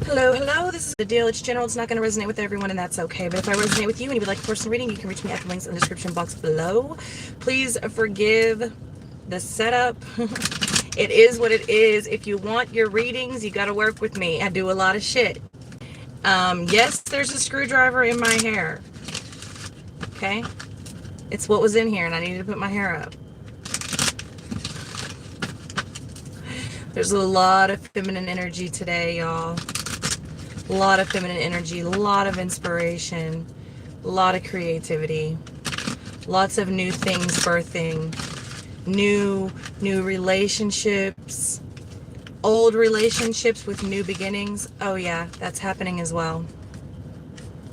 Hello, hello, this is the deal. It's general. It's not going to resonate with everyone, and that's okay. But if I resonate with you and you would like a personal reading, you can reach me at the links in the description box below. Please forgive the setup. It is what it is. If you want your readings, you got to work with me. I do a lot of shit. Yes, there's a screwdriver in my hair. Okay? It's what was in here, and I needed to put my hair up. There's a lot of feminine energy today, y'all. A lot of feminine energy, a lot of inspiration, a lot of creativity, lots of new things birthing, new relationships, old relationships with new beginnings. Oh yeah, that's happening as well.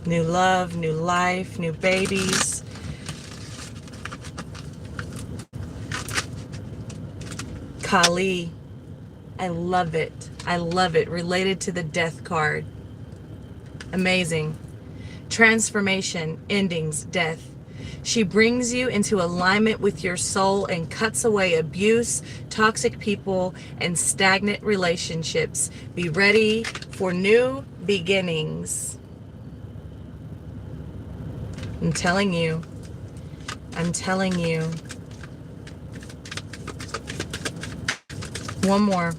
New love, new life, new babies. Kali. I love it. I love it. Related to the death card. Amazing. Transformation, endings, death. She brings you into alignment with your soul and cuts away abuse, toxic people, and stagnant relationships. Be ready for new beginnings. I'm telling you. I'm telling you. One more.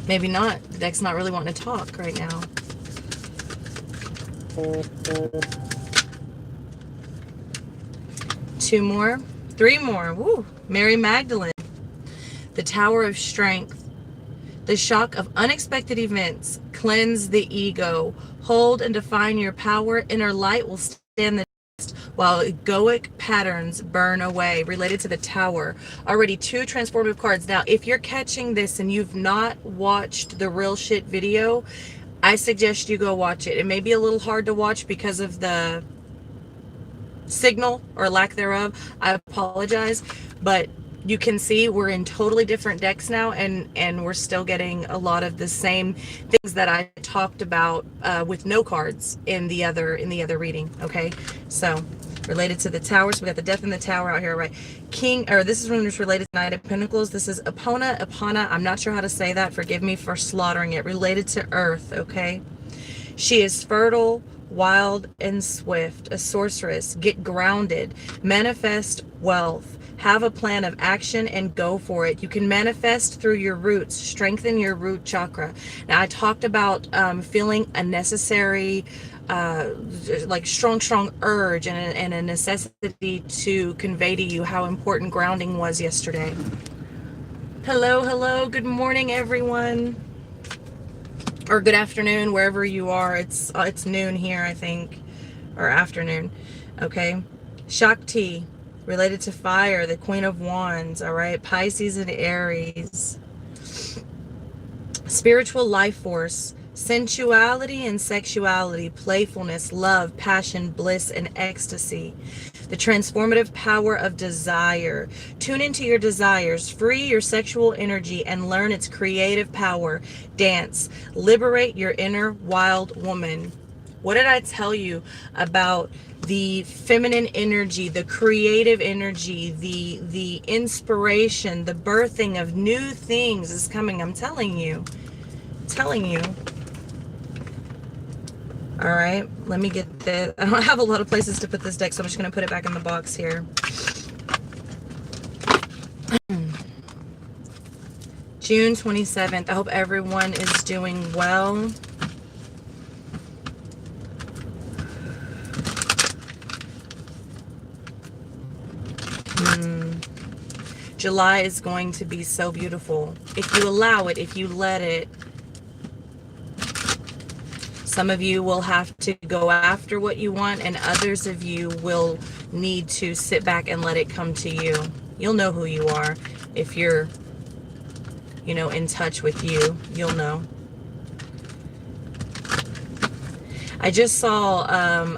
Maybe not. The deck's not really wanting to talk right now. Two more. Three more. Woo. Mary Magdalene. The Tower of Strength. The shock of unexpected events. Cleanse the ego. Hold and define your power. Inner light will stand the test while egoic patterns burn away. Related to the Tower. Already 2 transformative cards. Now, if you're catching this and you've not watched the Real Shit video, I suggest you go watch it. It may be a little hard to watch because of the signal or lack thereof. I apologize, but you can see we're in totally different decks now, and we're still getting a lot of the same things that I talked about with no cards in the other reading. Okay, so related to the Tower, so we got the Death in the Tower out here, right? This is when it's related to Knight of Pentacles. This is Epona. I'm not sure how to say that. Forgive me for slaughtering it. Related to Earth. Okay, she is fertile, wild, and swift. A sorceress. Get grounded. Manifest wealth. Have a plan of action and go for it. You can manifest through your roots. Strengthen your root chakra. Now, I talked about feeling a necessary, like strong urge and a necessity to convey to you how important grounding was yesterday. Hello. Good morning, everyone. Or good afternoon, wherever you are. It's noon here, I think, or afternoon. Okay. Shakti. Related to fire, the Queen of Wands, all right? Pisces and Aries. Spiritual life force, sensuality and sexuality, playfulness, love, passion, bliss, and ecstasy. The transformative power of desire. Tune into your desires, free your sexual energy, and learn its creative power. Dance. Liberate your inner wild woman. What did I tell you about the feminine energy, the creative energy, the inspiration, the birthing of new things is coming? I'm telling you. All right, let me get this. I don't have a lot of places to put this deck, so I'm just going to put it back in the box here. June 27th. I hope everyone is doing well. July is going to be so beautiful. If you allow it, if you let it. Some of you will have to go after what you want, and others of you will need to sit back and let it come to you. You'll know who you are. If you're, in touch with you, you'll know. I just saw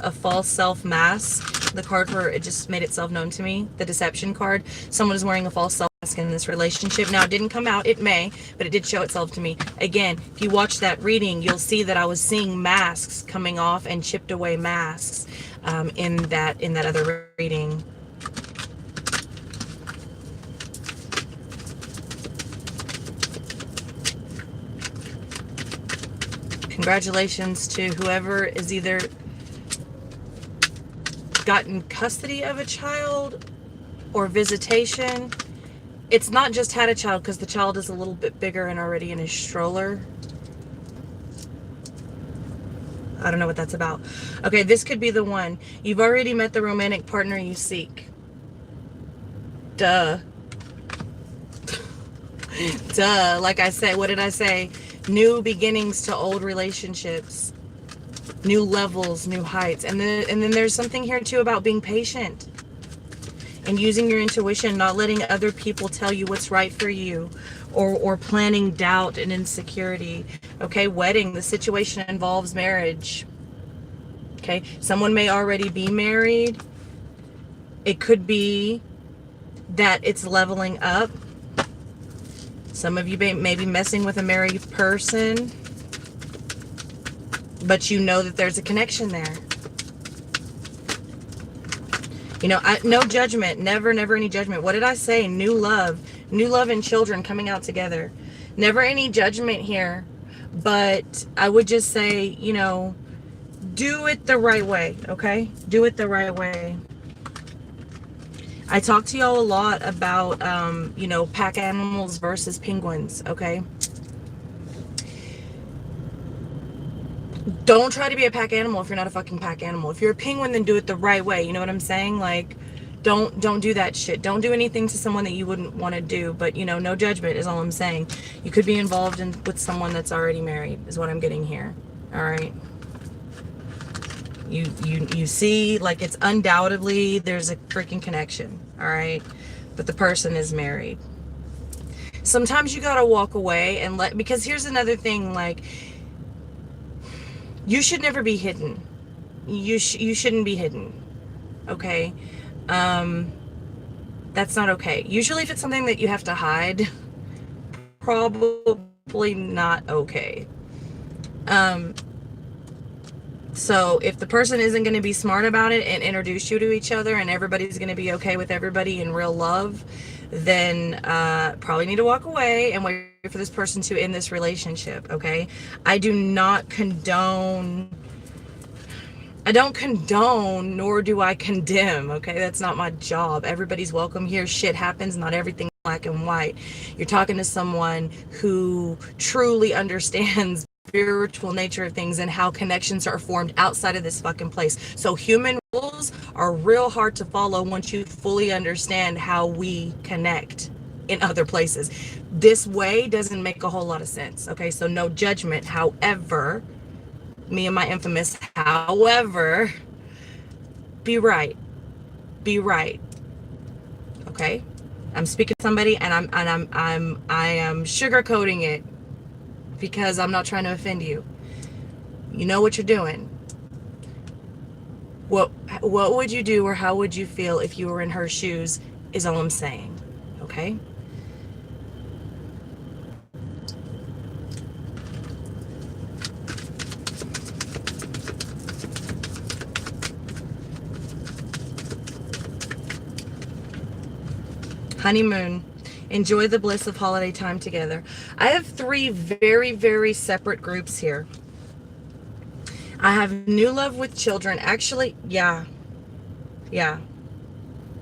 a false self mask. The card where it just made itself known to me, the deception card. Someone is wearing a false self mask mask in this relationship. Now, it didn't come out. It may, but it did show itself to me. Again, if you watch that reading, you'll see that I was seeing masks coming off and chipped away masks in that other reading. Congratulations to whoever is either gotten custody of a child or visitation. It's not just had a child, because the child is a little bit bigger and already in his stroller. I don't know what that's about. Okay, this could be the one. You've already met the romantic partner you seek. Duh. Duh. Like I said, what did I say? New beginnings to old relationships. New levels, new heights. And then there's something here too about being patient and using your intuition, not letting other people tell you what's right for you, or planning doubt and insecurity. Okay, wedding, the situation involves marriage. Okay, someone may already be married. It could be that it's leveling up. Some of you may be messing with a married person, but you know that there's a connection there. You know, no judgment, never any judgment. What did I say? New love and children coming out together. Never any judgment here, but I would just say, you know, do it the right way, okay? Do it the right way. I talk to y'all a lot about, you know, pack animals versus penguins, okay? Don't try to be a pack animal if you're not a fucking pack animal. If you're a penguin, then do it the right way. You know what I'm saying? Like, don't do that shit. Don't do anything to someone that you wouldn't want to do. But, you know, no judgment is all I'm saying. You could be involved with someone that's already married, is what I'm getting here. All right. You see, like, it's undoubtedly there's a freaking connection. All right. But the person is married. Sometimes you gotta walk away and because here's another thing, like, you should never be hidden. You shouldn't be hidden. Okay? That's not okay. Usually if it's something that you have to hide, probably not okay. So if the person isn't going to be smart about it and introduce you to each other and everybody's going to be okay with everybody in real love, then probably need to walk away and wait for this person to end this relationship, okay? I don't condone, nor do I condemn, okay? That's not my job. Everybody's welcome here. Shit happens, not everything black and white. You're talking to someone who truly understands spiritual nature of things and how connections are formed outside of this fucking place. So human rules are real hard to follow once you fully understand how we connect in other places. This way doesn't make a whole lot of sense, okay? So no judgment. However, me and my infamous however, be right, okay? I'm speaking to somebody and I am sugarcoating it because I'm not trying to offend you. You know what you're doing. What would you do, or how would you feel if you were in her shoes, is all I'm saying, okay? Honeymoon. Enjoy the bliss of holiday time together. I have 3 very, very separate groups here. I have new love with children. Actually, yeah.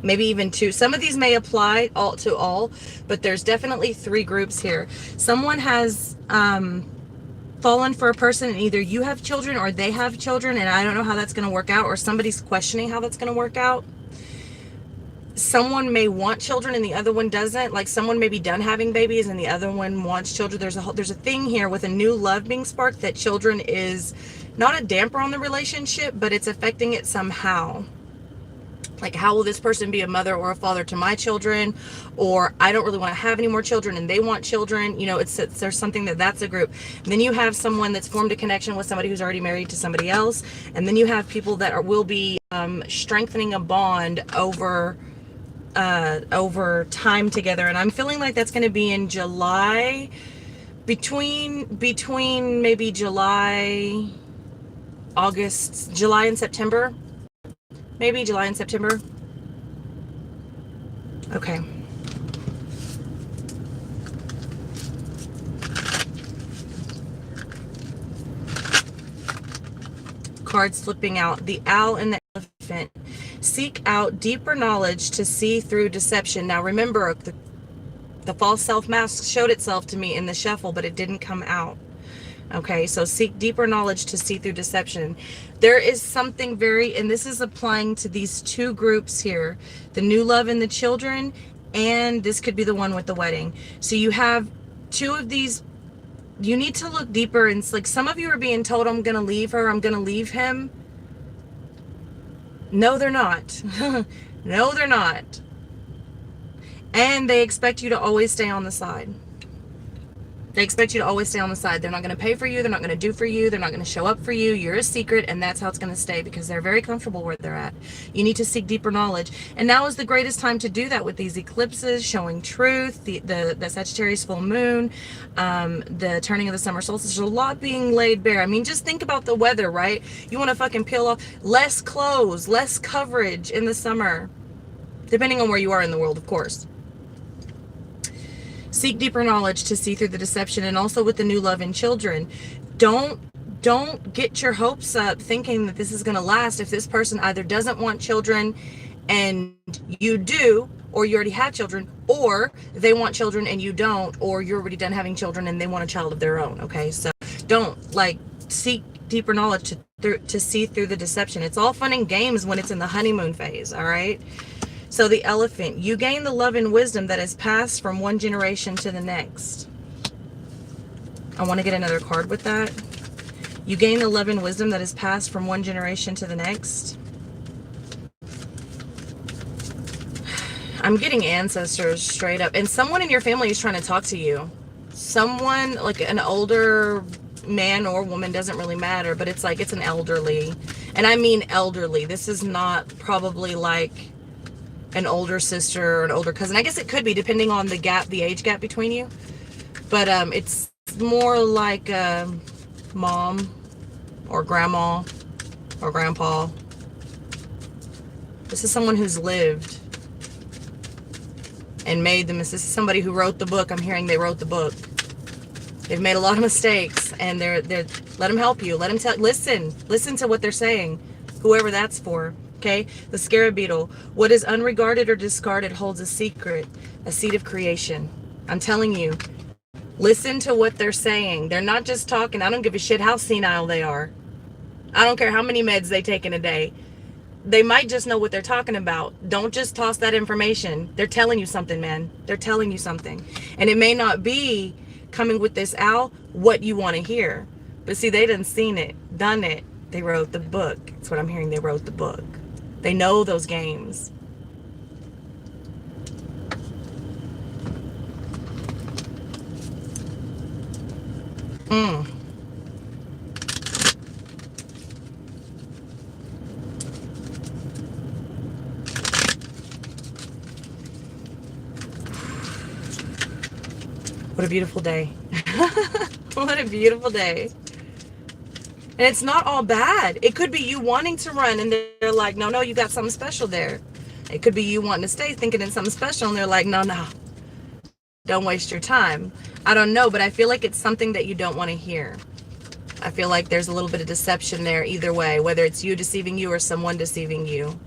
Maybe even 2. Some of these may apply to all, but there's definitely 3 groups here. Someone has fallen for a person, and either you have children or they have children, and I don't know how that's going to work out, or somebody's questioning how that's going to work out. Someone may want children and the other one doesn't. Like, someone may be done having babies and the other one wants children. There's a thing here with a new love being sparked that children is not a damper on the relationship, but it's affecting it somehow. Like, how will this person be a mother or a father to my children? Or I don't really want to have any more children and they want children. You know, there's something that's a group. And then you have someone that's formed a connection with somebody who's already married to somebody else. And then you have people that will be strengthening a bond over over time together. And I'm feeling like that's going to be in July, between maybe July, August, July and September. Maybe July and September. Okay. Cards flipping out. The owl and the elephant. Seek out deeper knowledge to see through deception. Now remember, the false self mask showed itself to me in the shuffle, but it didn't come out. Okay, so seek deeper knowledge to see through deception. There is something very, and this is applying to these two groups here, the new love and the children, and this could be the one with the wedding. So you have two of these. You need to look deeper, and it's like some of you are being told, I'm going to leave her, I'm going to leave him. No, they're not. No, they're not. And they expect you to always stay on the side. They expect you to always stay on the side. They're not going to pay for you. They're not going to do for you. They're not going to show up for you. You're a secret, and that's how it's going to stay because they're very comfortable where they're at. You need to seek deeper knowledge. And now is the greatest time to do that with these eclipses, showing truth, the Sagittarius full moon, the turning of the summer solstice. There's a lot being laid bare. I mean, just think about the weather, right? You want to fucking peel off less clothes, less coverage in the summer, depending on where you are in the world, of course. Seek deeper knowledge to see through the deception, and also with the new love in children. Don't get your hopes up thinking that this is going to last if this person either doesn't want children and you do, or you already have children, or they want children and you don't, or you're already done having children and they want a child of their own. Okay, so don't seek deeper knowledge to see through the deception. It's all fun and games when it's in the honeymoon phase. All right. So the elephant, you gain the love and wisdom that is passed from one generation to the next. I want to get another card with that. You gain the love and wisdom that is passed from one generation to the next. I'm getting ancestors straight up. And someone in your family is trying to talk to you. Someone, like an older man or woman, doesn't really matter. But it's like it's an elderly. And I mean elderly. This is not probably like an older sister or an older cousin. I guess it could be depending on the age gap between you. But it's more like mom or grandma or grandpa. This is someone who's lived and made them. This is somebody who wrote the book. I'm hearing they wrote the book. They've made a lot of mistakes, and they're let them help you. Let them listen to what they're saying, whoever that's for. Okay, the scarab beetle. What is unregarded or discarded holds a secret, a seed of creation. I'm telling you, listen to what they're saying. They're not just talking. I don't give a shit how senile they are. I don't care how many meds they take in a day. They might just know what they're talking about. Don't just toss that information. They're telling you something, man. They're telling you something. And it may not be coming with this owl what you want to hear. But see, they done seen it, done it. They wrote the book. That's what I'm hearing. They wrote the book. They know those games. What a beautiful day. What a beautiful day. And it's not all bad. It could be you wanting to run and they're like, no, you got something special there. It could be you wanting to stay thinking it's something special and they're like, no, don't waste your time. I don't know, but I feel like it's something that you don't want to hear. I feel like there's a little bit of deception there either way, whether it's you deceiving you or someone deceiving you.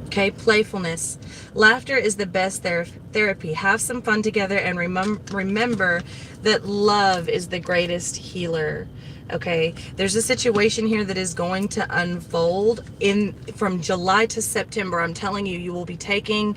Okay, playfulness. Laughter is the best therapy. Have some fun together and remember that love is the greatest healer. Okay, there's a situation here that is going to unfold from July to September. I'm telling you, you will be taking,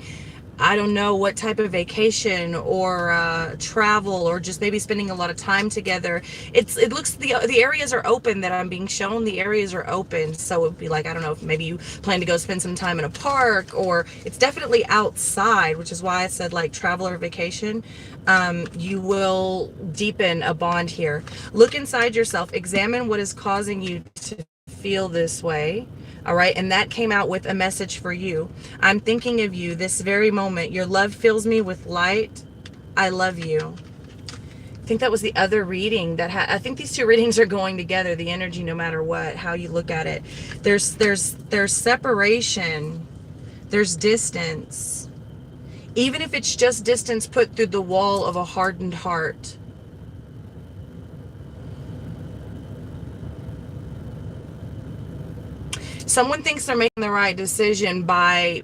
I don't know what type of vacation or travel, or just maybe spending a lot of time together. It looks, the areas are open that I'm being shown. The areas are open, so it would be like, I don't know if maybe you plan to go spend some time in a park, or it's definitely outside, which is why I said like travel or vacation. You will deepen a bond here. Look inside yourself. Examine what is causing you to feel this way. All right. And that came out with a message for you. I'm thinking of you this very moment. Your love fills me with light. I love you. I think that was the other reading that I think these two readings are going together, the energy, no matter what, how you look at it. There's separation. There's distance. Even if it's just distance put through the wall of a hardened heart. Someone thinks they're making the right decision by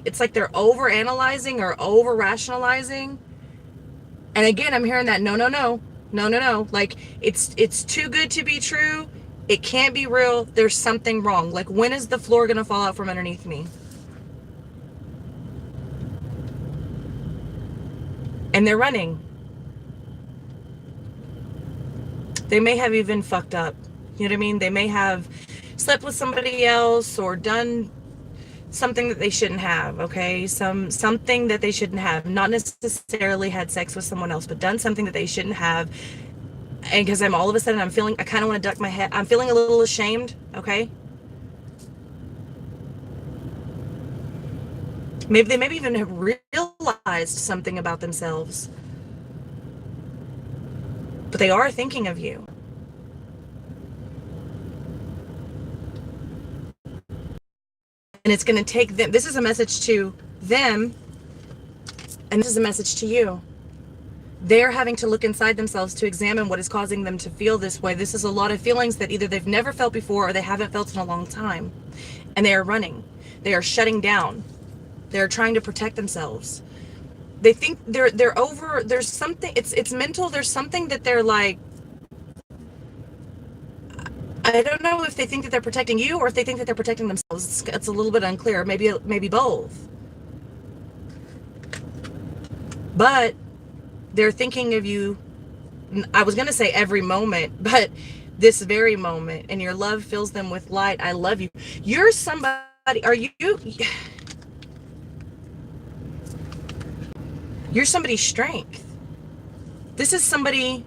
it's like they're over analyzing or over rationalizing. And again, I'm hearing that no. Like it's too good to be true. It can't be real. There's something wrong. Like, when is the floor gonna fall out from underneath me? And they're running. They may have even fucked up. You know what I mean? They may have slept with somebody else or done something that they shouldn't have, okay? Something that they shouldn't have. Not necessarily had sex with someone else, but done something that they shouldn't have. And because I'm all of a sudden, I kind of want to duck my head. I'm feeling a little ashamed, okay? Maybe they maybe even have realized something about themselves. But they are thinking of you. And it's going to take them. This is a message to them. And this is a message to you. They're having to look inside themselves to examine what is causing them to feel this way. This is a lot of feelings that either they've never felt before or they haven't felt in a long time. And they are running. They are shutting down. They're trying to protect themselves. They think they're over. There's something. It's mental. There's something that they're like. I don't know if they think that they're protecting you or if they think that they're protecting themselves. It's a little bit unclear. Maybe both. But they're thinking of you. I was going to say every moment, but this very moment. And your love fills them with light. I love you. You're somebody. Are you? You're somebody's strength. This is somebody.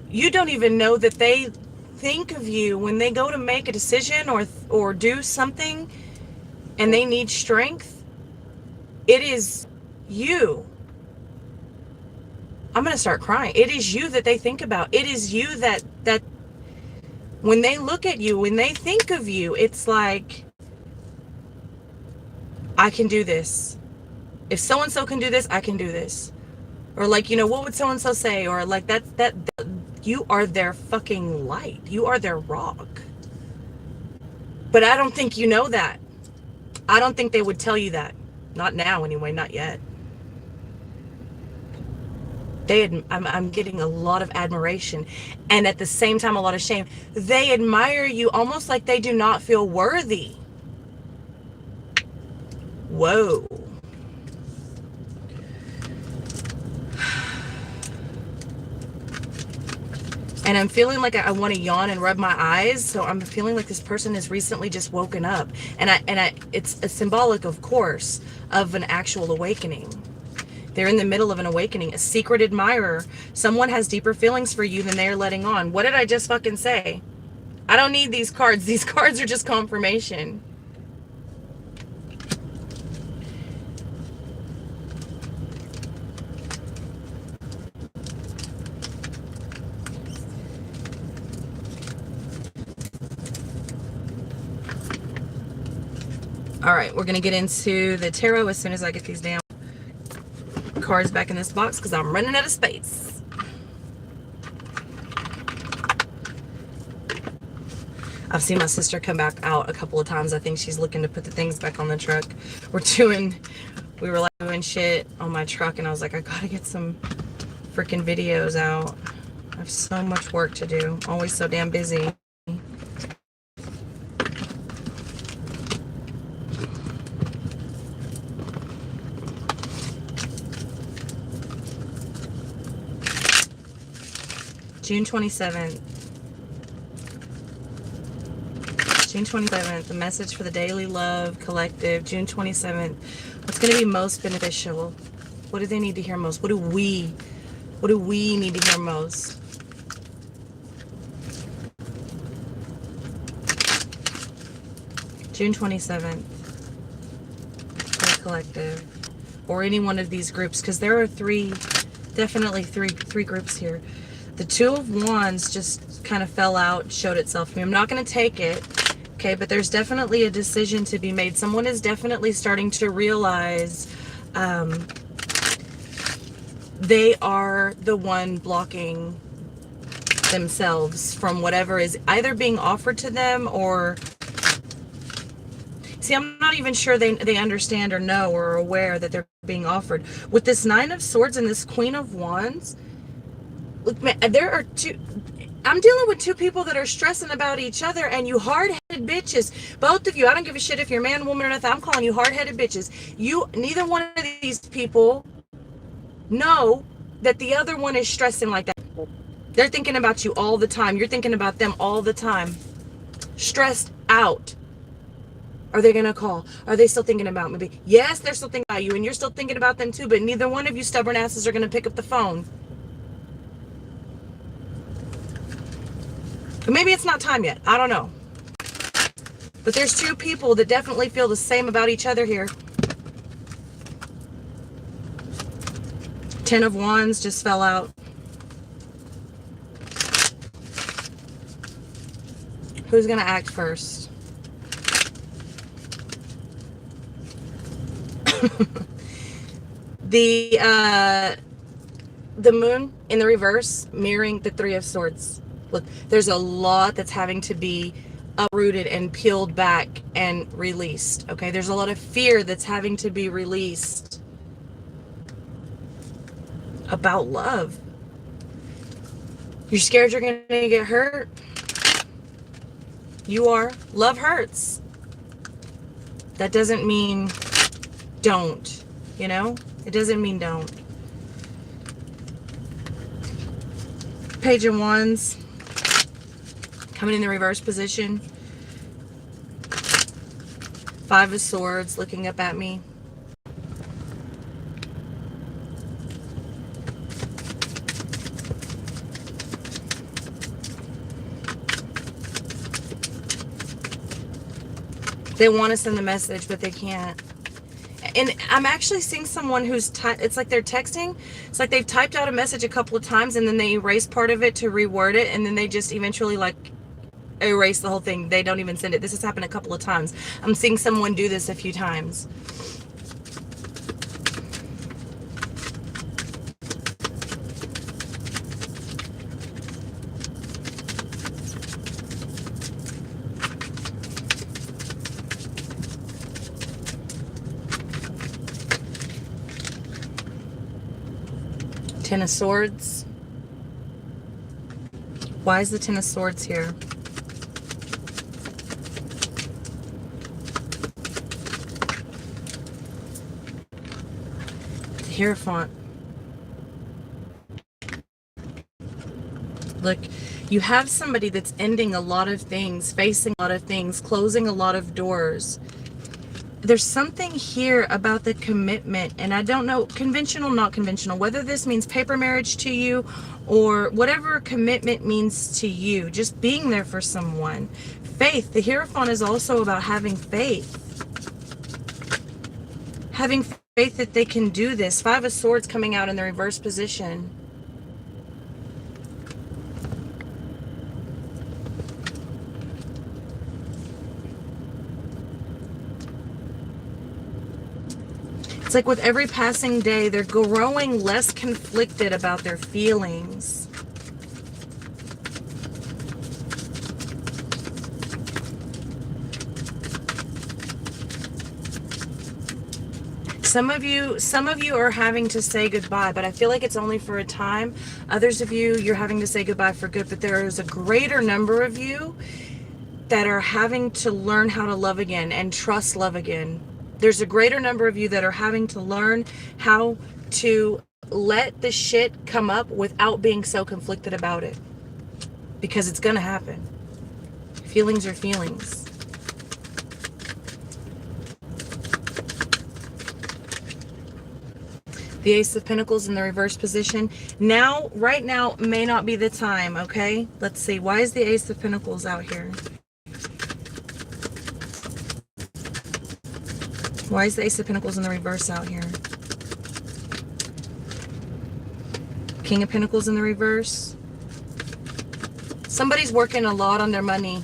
You don't even know that they think of you when they go to make a decision or do something and they need strength. It is you. I'm going to start crying. It is you that they think about. It is you that when they look at you, when they think of you, it's like, I can do this. If so-and-so can do this, I can do this. Or like, what would so-and-so say? Or like that you are their fucking light. You are their rock. But I don't think you know that. I don't think they would tell you that. Not now anyway, not yet. I'm getting a lot of admiration and at the same time a lot of shame. They admire you almost like they do not feel worthy. Whoa. And I'm feeling like I want to yawn and rub my eyes. So I'm feeling like this person has recently just woken up. And it's a symbolic, of course, of an actual awakening. They're in the middle of an awakening. A secret admirer. Someone has deeper feelings for you than they're letting on. What did I just fucking say? I don't need these cards. These cards are just confirmation. All right, we're going to get into the tarot as soon as I get these damn cards back in this box because I'm running out of space. I've seen my sister come back out a couple of times. I think she's looking to put the things back on the truck. We were like doing shit on my truck and I was like, I gotta get some freaking videos out. I have so much work to do. Always so damn busy. June 27th. June 27th, the message for the Daily Love Collective. June 27th. What's going to be most beneficial? What do they need to hear most? What do we need to hear most? June 27th. Collective. Or any one of these groups, because there are definitely three groups here. The Two of Wands just kind of fell out, showed itself to me. I'm not going to take it, okay, but there's definitely a decision to be made. Someone is definitely starting to realize they are the one blocking themselves from whatever is either being offered to them or... See, I'm not even sure they understand or know or are aware that they're being offered. With this Nine of Swords and this Queen of Wands, look, man, there are two... I'm dealing with two people that are stressing about each other, and you hard-headed bitches. Both of you, I don't give a shit if you're man, woman, or nothing. I'm calling you hard-headed bitches. Neither one of these people know that the other one is stressing like that. They're thinking about you all the time. You're thinking about them all the time. Stressed out. Are they going to call? Are they still thinking about me? Yes, they're still thinking about you, and you're still thinking about them too, but neither one of you stubborn asses are going to pick up the phone. But maybe it's not time yet. I don't know. But there's two people that definitely feel the same about each other here. Ten of Wands just fell out. Who's going to act first? The Moon in the reverse mirroring the Three of Swords. Look, there's a lot that's having to be uprooted and peeled back and released. Okay, there's a lot of fear that's having to be released about love. You're scared you're going to get hurt. You are. Love hurts. That doesn't mean don't, you know? It doesn't mean don't. Page of Wands coming in the reverse position. Five of Swords looking up at me. They want to send the message, but they can't. And I'm actually seeing someone who's, it's like they're texting. It's like they've typed out a message a couple of times and then they erase part of it to reword it. And then they just eventually like erase the whole thing. They don't even send it. This has happened a couple of times. I'm seeing someone do this a few times. Ten of Swords. Why is the Ten of Swords here? The Hierophant. Look, you have somebody that's ending a lot of things, facing a lot of things, closing a lot of doors. There's something here about the commitment, and I don't know, conventional, not conventional, whether this means paper marriage to you or whatever commitment means to you, just being there for someone. Faith, the Hierophant is also about having faith. Having faith that they can do this. Five of Swords coming out in the reverse position. It's like with every passing day, they're growing less conflicted about their feelings. Some of you are having to say goodbye, but I feel like it's only for a time. Others of you, you're having to say goodbye for good, but there is a greater number of you that are having to learn how to love again and trust love again. There's a greater number of you that are having to learn how to let the shit come up without being so conflicted about it. Because it's going to happen. Feelings are feelings. The Ace of Pentacles in the reverse position. Now, right now, may not be the time, okay? Let's see. Why is the Ace of Pentacles out here? Why is the Ace of Pentacles in the reverse out here? King of Pentacles in the reverse. Somebody's working a lot on their money.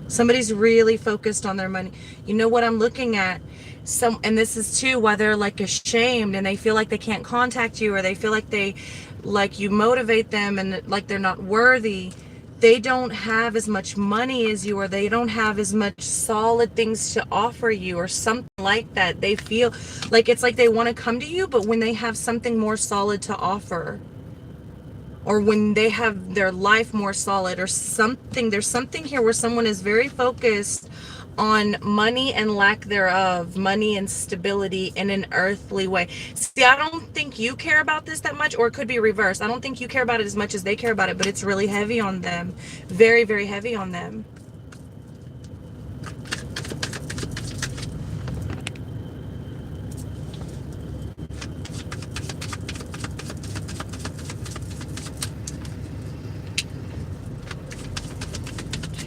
Somebody's really focused on their money. You know what I'm looking at? And this is too why they're like ashamed and they feel like they can't contact you, or they feel like you motivate them and like they're not worthy. They don't have as much money as you, or they don't have as much solid things to offer you, or something like that. They feel like it's like they want to come to you, but when they have something more solid to offer, or when they have their life more solid or something, there's something here where someone is very focused on money and lack thereof, money and stability in an earthly way. See, I don't think you care about this that much, or it could be reversed. I don't think you care about it as much as they care about it, but it's really heavy on them. Very, very heavy on them.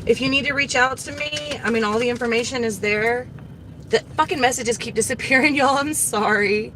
If you need to reach out to me, I mean, all the information is there. The fucking messages keep disappearing, y'all. I'm sorry.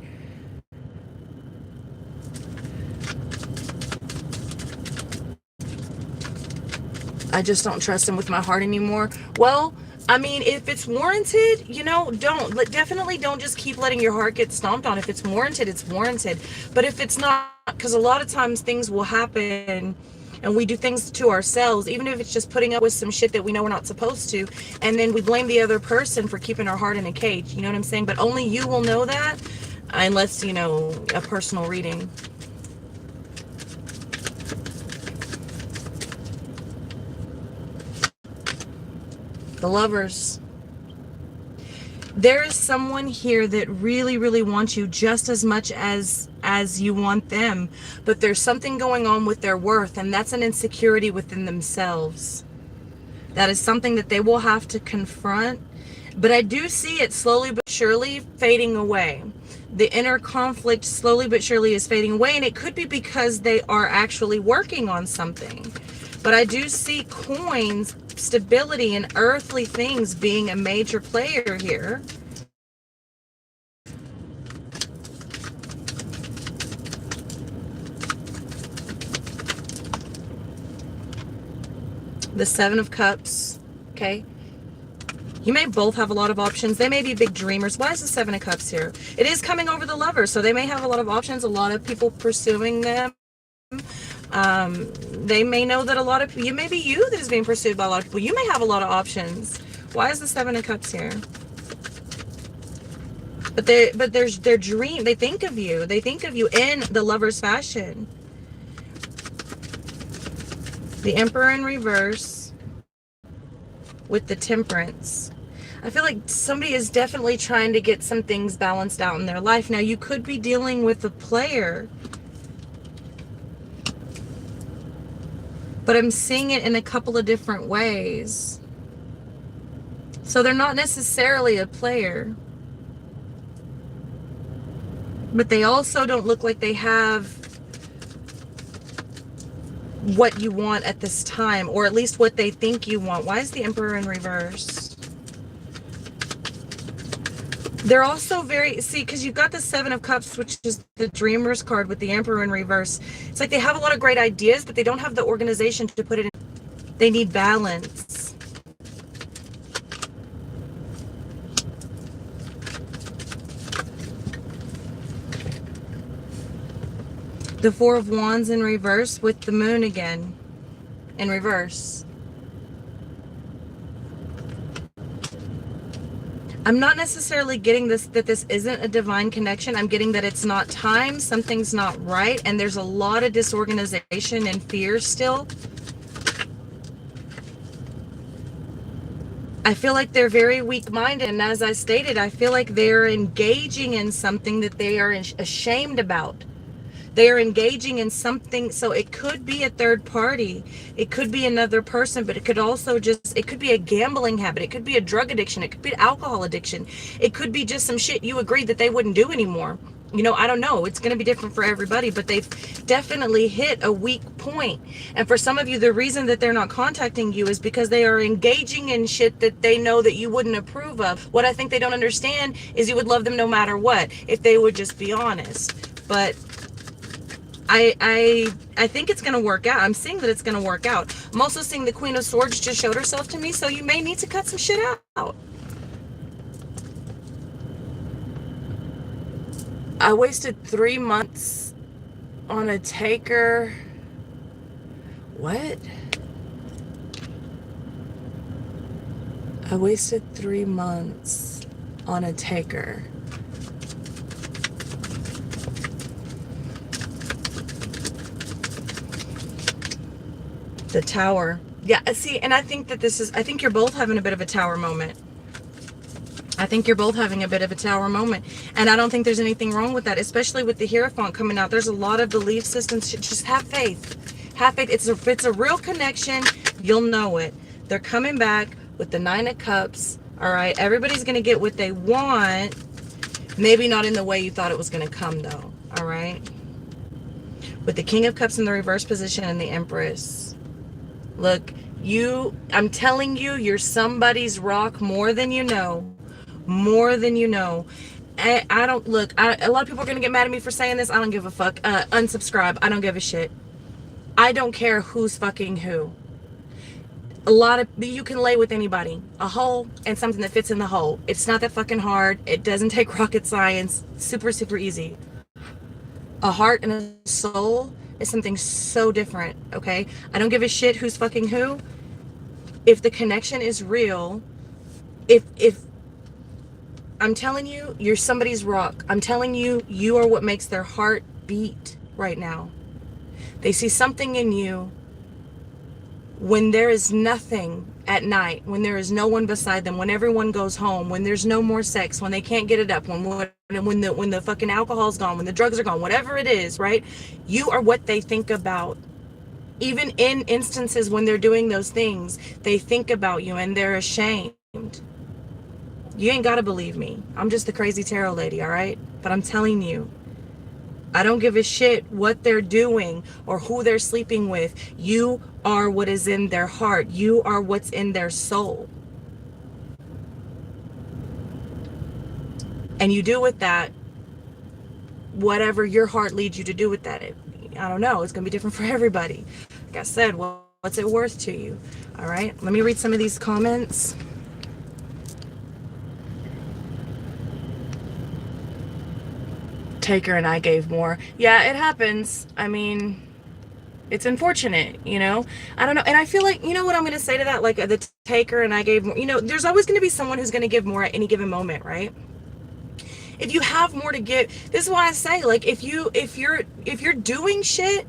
I just don't trust him with my heart anymore. Well, I mean, if it's warranted, you know, definitely don't just keep letting your heart get stomped on. If it's warranted, it's warranted. But if it's not, because a lot of times things will happen and we do things to ourselves, even if it's just putting up with some shit that we know we're not supposed to, and then we blame the other person for keeping our heart in a cage. You know what I'm saying? But only you will know that, unless, you know, a personal reading. The Lovers. There is someone here that really, really wants you just as much as you want them, but there's something going on with their worth, and that's an insecurity within themselves. That is something that they will have to confront, but I do see it slowly but surely fading away. The inner conflict slowly but surely is fading away, and it could be because they are actually working on something. But I do see coins, stability, and earthly things being a major player here. The Seven of Cups, okay? You may both have a lot of options. They may be big dreamers. Why is the Seven of Cups here? It is coming over the Lovers, so they may have a lot of options, a lot of people pursuing them. They may know that a lot of you, maybe you that is being pursued by a lot of people. You may have a lot of options. Why is the Seven of Cups here? But there's their dream. They think of you. They think of you in the Lover's fashion. The Emperor in reverse with the Temperance. I feel like somebody is definitely trying to get some things balanced out in their life. Now, you could be dealing with a player, but I'm seeing it in a couple of different ways. So they're not necessarily a player, but they also don't look like they have what you want at this time, or at least what they think you want. Why is the Emperor in reverse? They're also very, see, because you've got the Seven of Cups, which is the Dreamer's card, with the Emperor in reverse. It's like they have a lot of great ideas, but they don't have the organization to put it in. They need balance. The Four of Wands in reverse with the Moon again in reverse. I'm not necessarily getting this, that this isn't a divine connection. I'm getting that it's not time, something's not right, and there's a lot of disorganization and fear still. I feel like they're very weak-minded, and as I stated, I feel like they're engaging in something that they are ashamed about. They are engaging in something, so it could be a third party. It could be another person, but it could also just, it could be a gambling habit. It could be a drug addiction. It could be an alcohol addiction. It could be just some shit you agreed that they wouldn't do anymore. You know, I don't know. It's going to be different for everybody, but they've definitely hit a weak point. And for some of you, the reason that they're not contacting you is because they are engaging in shit that they know that you wouldn't approve of. What I think they don't understand is you would love them no matter what if they would just be honest. But I think it's going to work out. I'm seeing that it's going to work out. I'm also seeing the Queen of Swords just showed herself to me, so you may need to cut some shit out. I wasted 3 months on a taker. What? I wasted 3 months on a taker. The Tower. Yeah, see, and I think that I think you're both having a bit of a Tower moment. I think you're both having a bit of a Tower moment. And I don't think there's anything wrong with that, especially with the Hierophant coming out. There's a lot of belief systems. Just have faith. Have faith. It's a real connection. You'll know it. They're coming back with the 9 of Cups. All right. Everybody's going to get what they want. Maybe not in the way you thought it was going to come, though. All right. With the King of Cups in the reverse position and the Empress. Look, I'm telling you, you're somebody's rock more than you know. More than you know. I don't look. A lot of people are gonna get mad at me for saying this. I don't give a fuck. Unsubscribe. I don't give a shit. I don't care who's fucking who. You can lay with anybody. A hole and something that fits in the hole. It's not that fucking hard. It doesn't take rocket science. Super, super easy. A heart and a soul is something so different. Okay. I don't give a shit who's fucking who. If the connection is real, if I'm telling you, you're somebody's rock. I'm telling you, you are what makes their heart beat right now. They see something in you when there is nothing at night, when there is no one beside them, when everyone goes home, when there's no more sex, when they can't get it up, when the fucking alcohol's gone, when the drugs are gone, whatever it is, right? You are what they think about. Even in instances when they're doing those things, they think about you and they're ashamed. You ain't gotta believe me. I'm just the crazy tarot lady, all right? But I'm telling you, I don't give a shit what they're doing or who they're sleeping with. You are what is in their heart. You are what's in their soul. And you do with that whatever your heart leads you to do with that. I don't know. It's going to be different for everybody. Like I said, what's it worth to you? All right. Let me read some of these comments. Taker and I gave more. Yeah, it happens. I mean, it's unfortunate, you know? I don't know. And I feel like, you know what I'm going to say to that? Like the taker and I gave more. You know, there's always going to be someone who's going to give more at any given moment, right? If you have more to give, this is why I say, like, if you're doing shit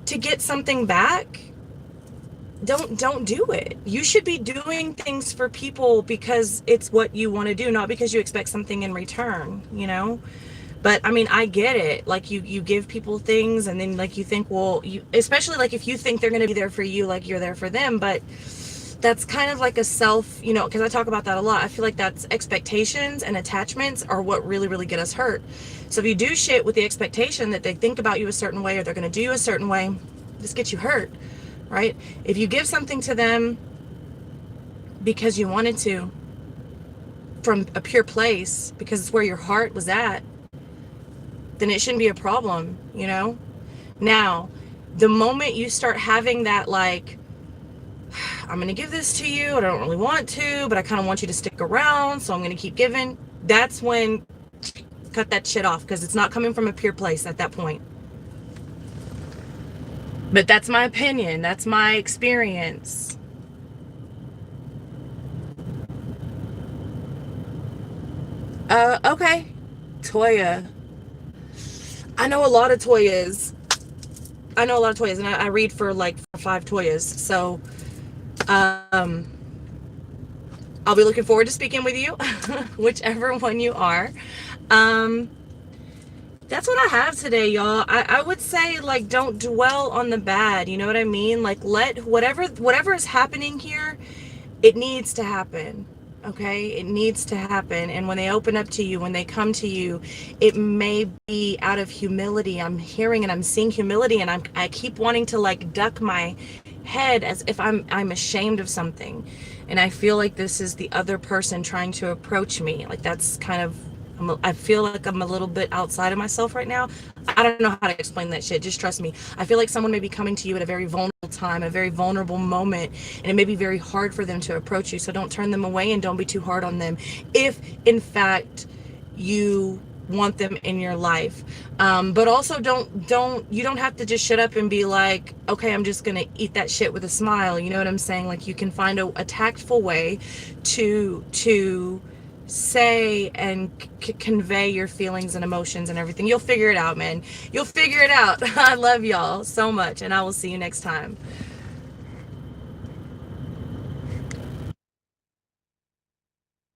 to get something back, don't do it. You should be doing things for people because it's what you want to do, not because you expect something in return, you know? But I mean, I get it. Like you give people things and then like you think, well, especially like if you think they're going to be there for you, like you're there for them, but that's kind of like a self, you know, because I talk about that a lot. I feel like that's expectations and attachments are what really, really get us hurt. So if you do shit with the expectation that they think about you a certain way or they're going to do you a certain way, this gets you hurt, right? If you give something to them because you wanted to, from a pure place, because it's where your heart was at, then it shouldn't be a problem, you know? Now, the moment you start having that, like, I'm going to give this to you, I don't really want to, but I kind of want you to stick around, so I'm going to keep giving, that's when cut that shit off, because it's not coming from a pure place at that point. But that's my opinion. That's my experience. Okay. Toya. I know a lot of Toyas. And I read for like 5 Toyas. So, I'll be looking forward to speaking with you, whichever one you are. That's what I have today, y'all. I would say, like, don't dwell on the bad. You know what I mean? Like, let whatever is happening here, it needs to happen. Okay, it needs to happen. And when they open up to you, when they come to you, it may be out of humility. I'm hearing and I'm seeing humility, and I keep wanting to like duck my head as if I'm ashamed of something. And I feel like this is the other person trying to approach me. Like that's kind of, I feel like I'm a little bit outside of myself right now. I don't know how to explain that shit. Just trust me. I feel like someone may be coming to you at a very vulnerable time, a very vulnerable moment, and it may be very hard for them to approach you. So don't turn them away and don't be too hard on them. If in fact you want them in your life, but also you don't have to just shut up and be like, okay, I'm just gonna eat that shit with a smile. You know what I'm saying? Like you can find a tactful way to say and convey your feelings and emotions and everything. You'll figure it out, man. You'll figure it out. I love y'all so much, and I will see you next time.